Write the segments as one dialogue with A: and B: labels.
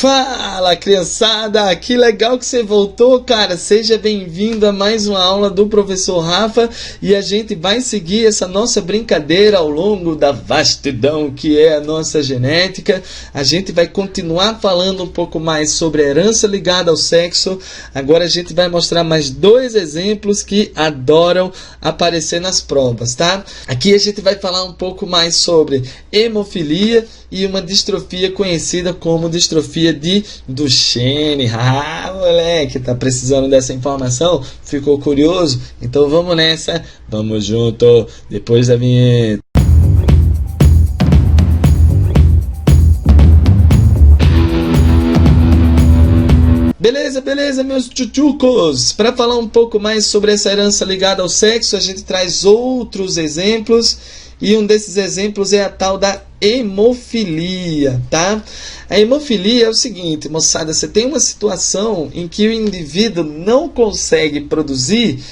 A: Fala, criançada! Que legal que você voltou, cara! Seja bem-vindo a mais uma aula do professor Rafa e a gente vai seguir essa nossa brincadeira ao longo da vastidão que é a nossa genética. A gente vai continuar falando um pouco mais sobre a herança ligada ao sexo. Agora a gente vai mostrar mais 2 exemplos que adoram aparecer nas provas, tá? Aqui a gente vai falar um pouco mais sobre hemofilia e uma distrofia conhecida como distrofia de Duchenne. Ah, moleque, tá precisando dessa informação? Ficou curioso? Então vamos nessa, vamos junto, depois da vinheta. Beleza, meus tchutchucos? Para falar um pouco mais sobre essa herança ligada ao sexo, a gente traz outros exemplos. E um desses exemplos é a tal da hemofilia, tá? A hemofilia é o seguinte, moçada, você tem uma situação em que o indivíduo não consegue produzir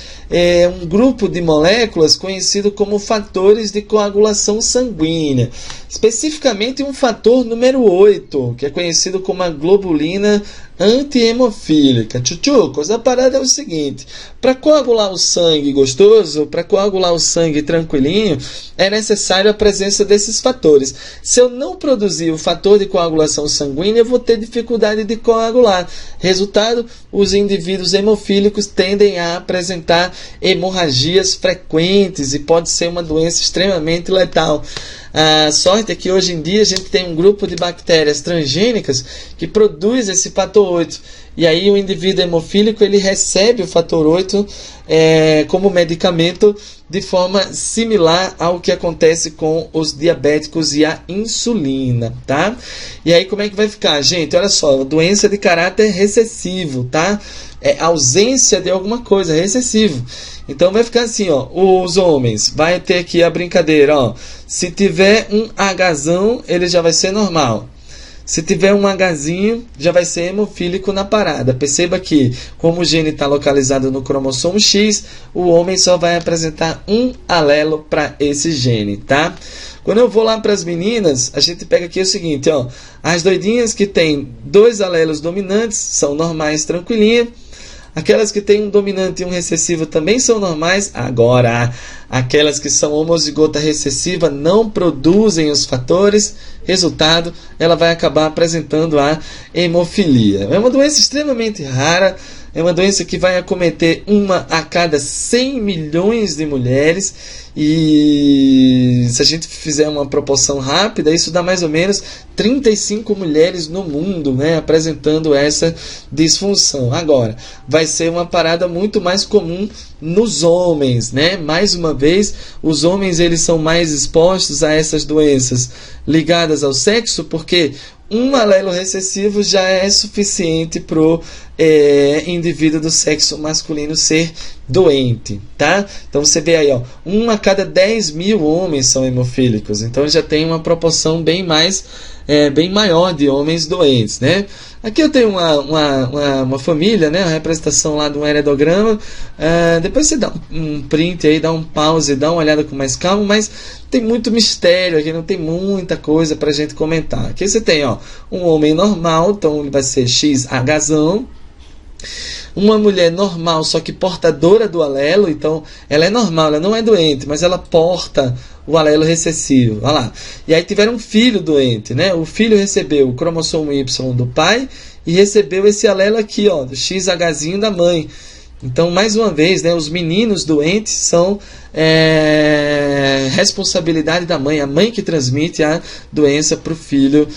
A: um grupo de moléculas conhecido como fatores de coagulação sanguínea. Especificamente um fator número 8, que é conhecido como a globulina anti-hemofílica. Tchutchucos, a parada é o seguinte: para coagular o sangue gostoso, para coagular o sangue tranquilinho, é necessário a presença desses fatores. Se eu não produzir o fator de coagulação sanguínea, eu vou ter dificuldade de coagular. Resultado, os indivíduos hemofílicos tendem a apresentar hemorragias frequentes e pode ser uma doença extremamente letal. A sorte é que hoje em dia a gente tem um grupo de bactérias transgênicas que produz esse fator 8. E aí o indivíduo hemofílico ele recebe o fator 8 como medicamento de forma similar ao que acontece com os diabéticos e a insulina, tá? E aí como é que vai ficar? Gente, olha só, doença de caráter recessivo, tá? É ausência de alguma coisa, recessivo. Então vai ficar assim, ó, os homens, vai ter aqui a brincadeira, ó. Se tiver um Hzão, ele já vai ser normal. Se tiver um Hzinho, já vai ser hemofílico na parada. Perceba que, como o gene está localizado no cromossomo X, o homem só vai apresentar um alelo para esse gene, tá? Quando eu vou lá para as meninas, a gente pega aqui o seguinte, ó. As doidinhas que têm 2 alelos dominantes são normais, tranquilinha. Aquelas que têm um dominante e um recessivo também são normais. Agora, aquelas que são homozigota recessiva não produzem os fatores. Resultado, ela vai acabar apresentando a hemofilia. É uma doença extremamente rara. É uma doença que vai acometer 1 a cada 100 milhões de mulheres. E se a gente fizer uma proporção rápida, isso dá mais ou menos 35 mulheres no mundo, né, apresentando essa disfunção. Agora, vai ser uma parada muito mais comum nos homens, né? Mais uma vez, os homens eles são mais expostos a essas doenças ligadas ao sexo, porque um alelo recessivo já é suficiente para o indivíduo do sexo masculino ser doente, tá? Então você vê aí, ó, 1 a cada 10 mil homens são hemofílicos, então já tem uma proporção bem maior de homens doentes, né? Aqui eu tenho uma família, né? Uma representação lá de um heredograma. Depois você dá um print aí, dá um pause, dá uma olhada com mais calma, mas tem muito mistério aqui, não tem muita coisa pra gente comentar. Aqui você tem, ó, um homem normal, então ele vai ser XHzão. Uma mulher normal, só que portadora do alelo, então ela é normal, ela não é doente, mas ela porta o alelo recessivo. Olha lá. E aí tiveram um filho doente, né? O filho recebeu o cromossomo Y do pai e recebeu esse alelo aqui, ó, do XHzinho da mãe. Então, mais uma vez, né, os meninos doentes são responsabilidade da mãe, a mãe que transmite a doença para o filho,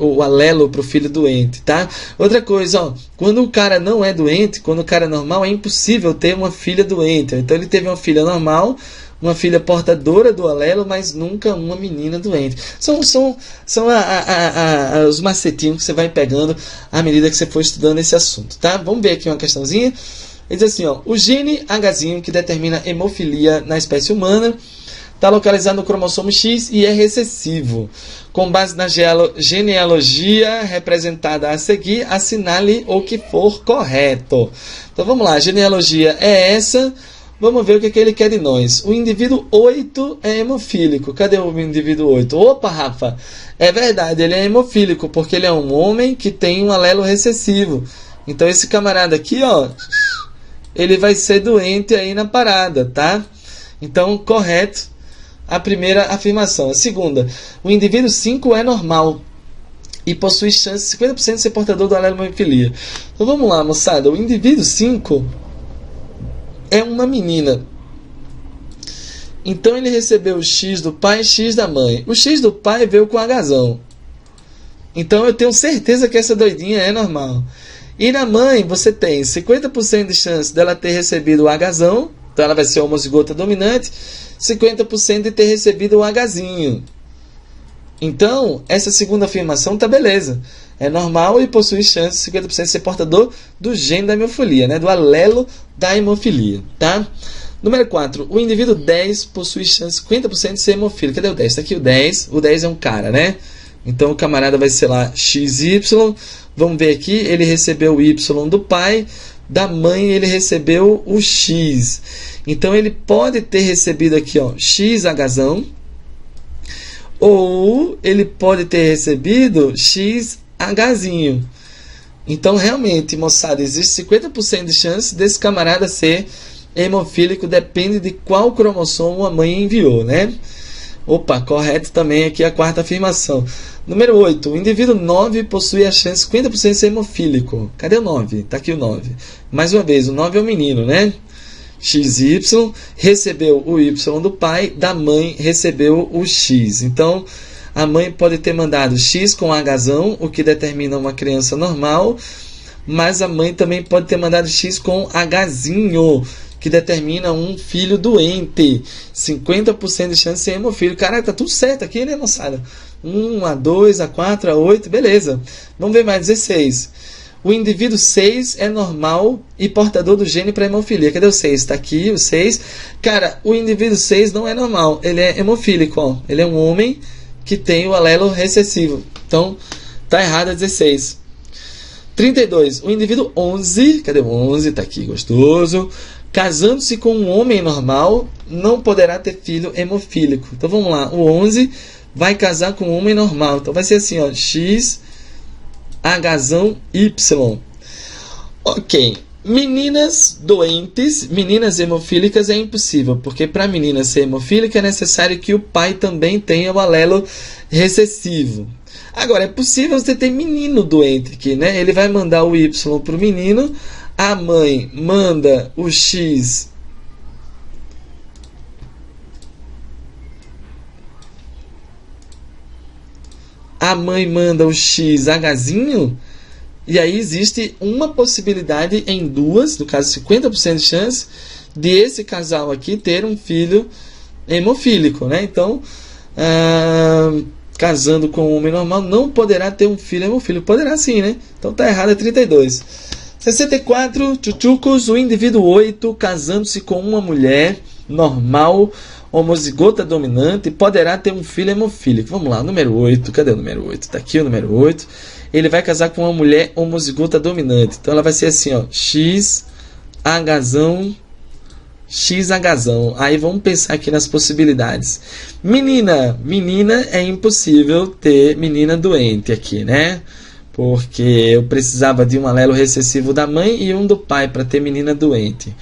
A: o alelo para o filho doente, tá? Outra coisa, ó, quando o cara não é doente, quando o cara é normal, é impossível ter uma filha doente. Então, ele teve uma filha normal, uma filha portadora do alelo, mas nunca uma menina doente. São os macetinhos que você vai pegando à medida que você for estudando esse assunto, tá? Vamos ver aqui uma questãozinha. Ele diz assim, ó, o gene Hzinho que determina hemofilia na espécie humana está localizado no cromossomo X e é recessivo. Com base na genealogia representada a seguir, assinale o que for correto. Então vamos lá, a genealogia é essa. Vamos ver o que ele quer de nós. O indivíduo 8 é hemofílico. Cadê o indivíduo 8? Opa, Rafa! É verdade, ele é hemofílico, porque ele é um homem que tem um alelo recessivo. Então esse camarada aqui, ó, ele vai ser doente aí na parada, tá? Então, correto a primeira afirmação. A segunda, o indivíduo 5 é normal e possui chance de 50% de ser portador do alelo hemofilia. Então vamos lá, moçada. O indivíduo 5 é uma menina. Então ele recebeu o X do pai e X da mãe. O X do pai veio com Hzão. Então eu tenho certeza que essa doidinha é normal. E na mãe você tem 50% de chance dela ter recebido o Hzão. Então ela vai ser homozigota dominante. 50% de ter recebido o Hzinho. Então, essa segunda afirmação tá beleza. É normal e possui chance de 50% de ser portador do gene da hemofilia, né? Do alelo da hemofilia, tá? Número 4. O indivíduo 10 possui chance de 50% de ser hemofílico. Cadê o 10? Tá aqui o 10. O 10 é um cara, né? Então, o camarada vai ser lá XY. Vamos ver aqui. Ele recebeu o Y do pai. Da mãe, ele recebeu o X. Então, ele pode ter recebido aqui, ó, XHzão. Ou ele pode ter recebido XHzinho. Então, realmente, moçada, existe 50% de chance desse camarada ser hemofílico, depende de qual cromossomo a mãe enviou, né? Opa, correto também aqui a quarta afirmação. Número 8. O indivíduo 9 possui a chance de 50% de ser hemofílico. Cadê o 9? Tá aqui o 9. Mais uma vez, o 9 é o menino, né? XY recebeu o Y do pai, da mãe recebeu o X. Então, a mãe pode ter mandado X com Hzão, o que determina uma criança normal, mas a mãe também pode ter mandado X com Hzinho, que determina um filho doente. 50% de chance de ser hemofílico. Caraca, tá tudo certo aqui, né, moçada? 1, A2, A4, A8, beleza. Vamos ver mais, 16. O indivíduo 6 é normal e portador do gene para hemofilia. Cadê o 6? Está aqui o 6. Cara, o indivíduo 6 não é normal. Ele é hemofílico. Ó. Ele é um homem que tem o alelo recessivo. Então, tá errado a 16. 32. O indivíduo 11. Cadê o 11? Está aqui, gostoso. Casando-se com um homem normal, não poderá ter filho hemofílico. Então, vamos lá. O 11 vai casar com um homem normal. Então, vai ser assim, ó. X... Hzão Y. Ok. Meninas doentes, meninas hemofílicas é impossível, porque para menina ser hemofílica é necessário que o pai também tenha o alelo recessivo. Agora, é possível você ter menino doente aqui, né? Ele vai mandar o Y para o menino, a mãe manda o X. A mãe manda o XHzinho, e aí existe uma possibilidade em duas, no caso 50% de chance, de esse casal aqui ter um filho hemofílico, né? Então, casando com um homem normal, não poderá ter um filho hemofílico. Poderá sim, né? Então tá errado, é 32. 64, tchutchucos, o indivíduo 8, casando-se com uma mulher normal, homozigota dominante, poderá ter um filho hemofílico. Vamos lá, número 8. Cadê o número 8? Está aqui o número 8. Ele vai casar com uma mulher homozigota dominante. Então ela vai ser assim, ó, XHzão, XHzão. Aí vamos pensar aqui nas possibilidades. Menina é impossível ter menina doente aqui, né? Porque eu precisava de um alelo recessivo da mãe e um do pai para ter menina doente.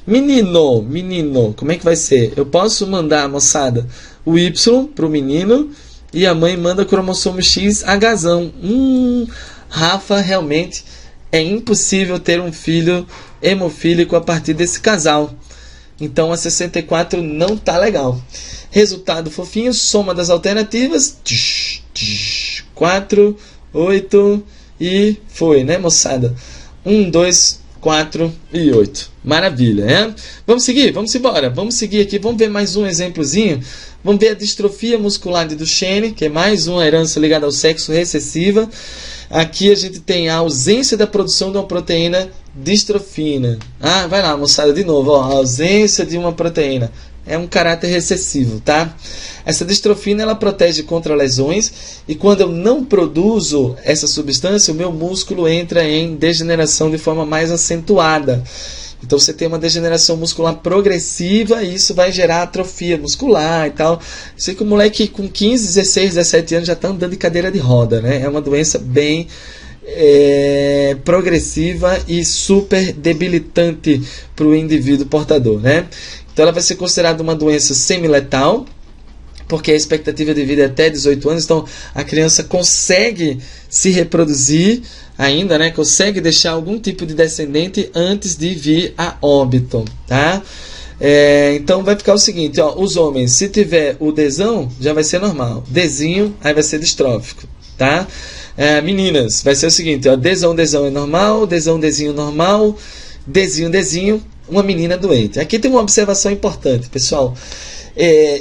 A: Menino, como é que vai ser? Eu posso mandar, moçada, o Y para o menino e a mãe manda cromossomo X Hzão. Rafa, realmente é impossível ter um filho hemofílico a partir desse casal. Então a 64 não tá legal. Resultado fofinho, soma das alternativas. 4, 8 e foi, né, moçada? 1, 2, 4 e 8. Maravilha, né? Vamos seguir? Vamos embora. Vamos seguir aqui. Vamos ver mais um exemplozinho. Vamos ver a distrofia muscular de Duchenne, que é mais uma herança ligada ao sexo recessiva. Aqui a gente tem a ausência da produção de uma proteína distrofina. Vai lá, moçada, de novo. Ó, a ausência de uma proteína. É um caráter recessivo, tá? Essa distrofina, ela protege contra lesões e quando eu não produzo essa substância, o meu músculo entra em degeneração de forma mais acentuada. Então você tem uma degeneração muscular progressiva e isso vai gerar atrofia muscular e tal. Sei que o moleque com 15, 16, 17 anos já está andando de cadeira de roda, né? É uma doença bem progressiva e super debilitante para o indivíduo portador, né? Então ela vai ser considerada uma doença semiletal, porque a expectativa de vida é até 18 anos, então a criança consegue se reproduzir ainda, né? Consegue deixar algum tipo de descendente antes de vir a óbito, tá? Então vai ficar o seguinte, ó, os homens, se tiver o Dzão, já vai ser normal, Dzinho, aí vai ser distrófico, tá? Meninas, vai ser o seguinte, ó, Dzão é normal, Dzinho normal, Dzinho, uma menina doente. Aqui tem uma observação importante, pessoal.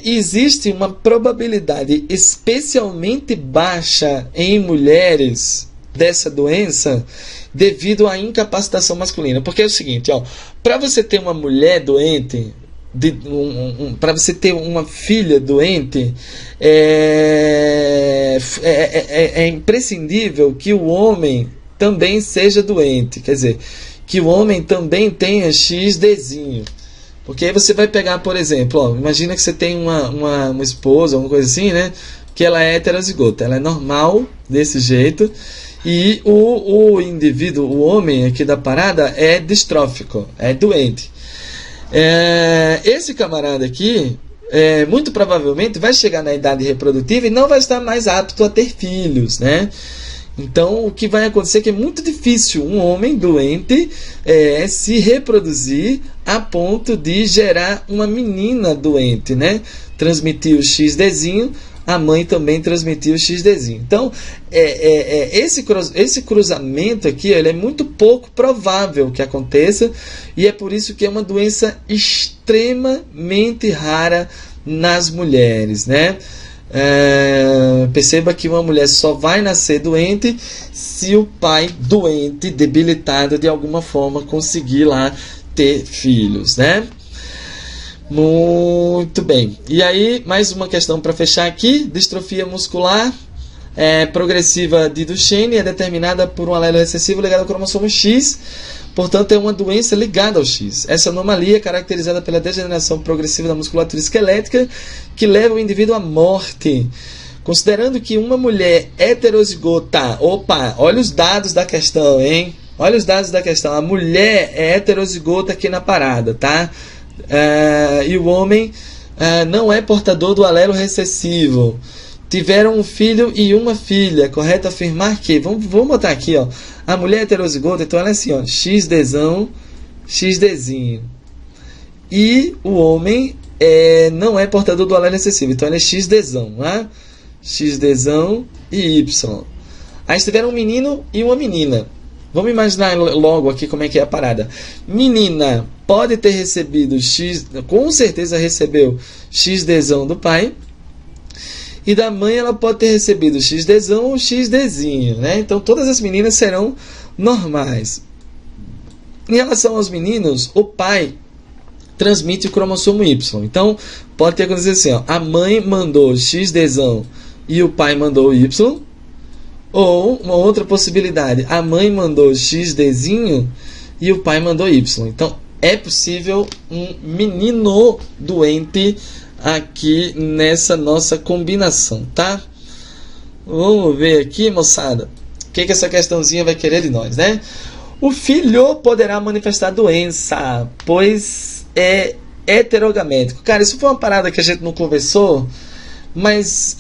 A: Existe uma probabilidade especialmente baixa em mulheres dessa doença devido à incapacitação masculina. Porque é o seguinte, para você ter uma mulher doente, para você ter uma filha doente, é imprescindível que o homem também seja doente. Quer dizer, que o homem também tenha XDzinho. Porque aí você vai pegar, por exemplo, imagina que você tem uma esposa, alguma coisa assim, né? Que ela é heterozigota, ela é normal desse jeito, e o indivíduo, o homem aqui da parada, é distrófico, é doente. Esse camarada aqui, muito provavelmente, vai chegar na idade reprodutiva e não vai estar mais apto a ter filhos, né? Então, o que vai acontecer é que é muito difícil um homem doente se reproduzir a ponto de gerar uma menina doente, né? Transmitir o XDzinho, a mãe também transmitir o XDzinho. Então, esse cruzamento aqui, ele é muito pouco provável que aconteça, e é por isso que é uma doença extremamente rara nas mulheres, né? Perceba que uma mulher só vai nascer doente se o pai doente, debilitado de alguma forma, conseguir lá ter filhos, né? Muito bem. E aí, mais uma questão para fechar aqui. Distrofia muscular progressiva de Duchenne é determinada por um alelo recessivo ligado ao cromossomo X. Portanto, é uma doença ligada ao X. Essa anomalia é caracterizada pela degeneração progressiva da musculatura esquelética que leva o indivíduo à morte. Considerando que uma mulher heterozigota... Opa, olha os dados da questão, hein? Olha os dados da questão. A mulher é heterozigota aqui na parada, tá? E o homem não é portador do alelo recessivo. Tiveram um filho e uma filha. É correto afirmar que... Vamos botar aqui, ó. A mulher heterozigota, então ela é assim, ó, XDzão, XDzinho. E o homem não é portador do alelo recessivo, então ele é XDzão, né? XDzão e Y. Aí tiveram um menino e uma menina. Vamos imaginar logo aqui como é que é a parada. Menina pode ter recebido X, com certeza recebeu XDzão do pai. E da mãe ela pode ter recebido XDzão ou XDzinho, né? Então todas as meninas serão normais. Em relação aos meninos, o pai transmite o cromossomo Y. Então pode ter acontecido assim, ó, a mãe mandou XDzão e o pai mandou Y. Ou uma outra possibilidade, a mãe mandou XDzinho e o pai mandou Y. Então é possível um menino doente aqui nessa nossa combinação, tá? Vamos ver aqui, moçada, o que essa questãozinha vai querer de nós, né? O filho poderá manifestar doença, pois é heterogamético. Cara, isso foi uma parada que a gente não conversou, mas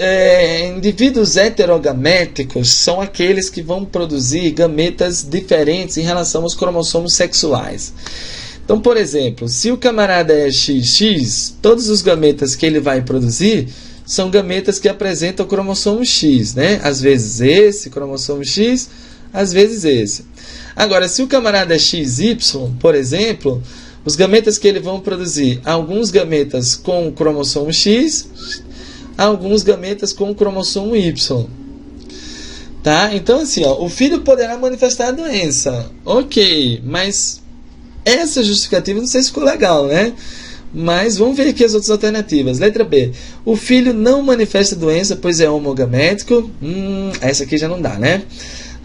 A: indivíduos heterogaméticos são aqueles que vão produzir gametas diferentes em relação aos cromossomos sexuais. Então, por exemplo, se o camarada é XX, todos os gametas que ele vai produzir são gametas que apresentam o cromossomo X, né? Às vezes esse cromossomo X, às vezes esse. Agora, se o camarada é XY, por exemplo, os gametas que ele vão produzir, alguns gametas com o cromossomo X, alguns gametas com o cromossomo Y. Tá? Então, assim, ó, o filho poderá manifestar a doença. Ok, mas essa justificativa não sei se ficou legal, né? Mas vamos ver aqui as outras alternativas. Letra B. O filho não manifesta doença, pois é homogamético. Essa aqui já não dá, né?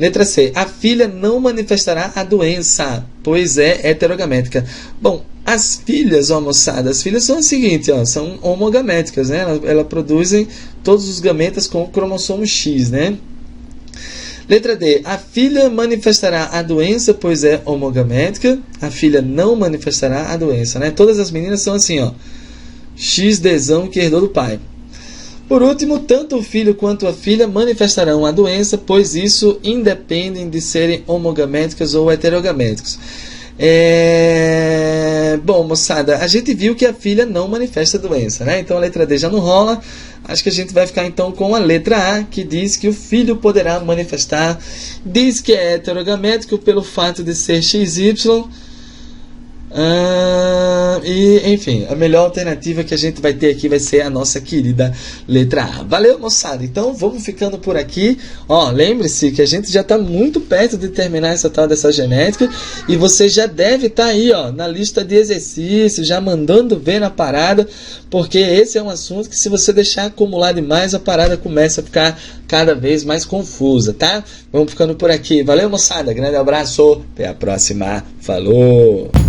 A: Letra C. A filha não manifestará a doença, pois é heterogamética. Bom, as filhas, ó moçada, as filhas são o seguinte, ó, são homogaméticas, né? Elas produzem todos os gametas com o cromossomo X, né? Letra D. A filha manifestará a doença, pois é homogamética. A filha não manifestará a doença, né? Todas as meninas são assim, ó. XDzão que herdou do pai. Por último, tanto o filho quanto a filha manifestarão a doença, pois isso independem de serem homogaméticas ou heterogaméticos. Bom, moçada, a gente viu que a filha não manifesta a doença, né? Então a letra D já não rola. Acho que a gente vai ficar então com a letra A, que diz que o filho poderá manifestar. Diz que é heterogamético pelo fato de ser XY. E enfim, a melhor alternativa que a gente vai ter aqui vai ser a nossa querida letra A. Valeu, moçada, então vamos ficando por aqui. Ó, lembre-se que a gente já está muito perto de terminar essa tal dessa genética, e você já deve estar aí, ó, na lista de exercícios, já mandando ver na parada, porque esse é um assunto que, se você deixar acumular demais, a parada começa a ficar cada vez mais confusa, tá? Vamos ficando por aqui. Valeu, moçada, grande abraço, até a próxima, falou!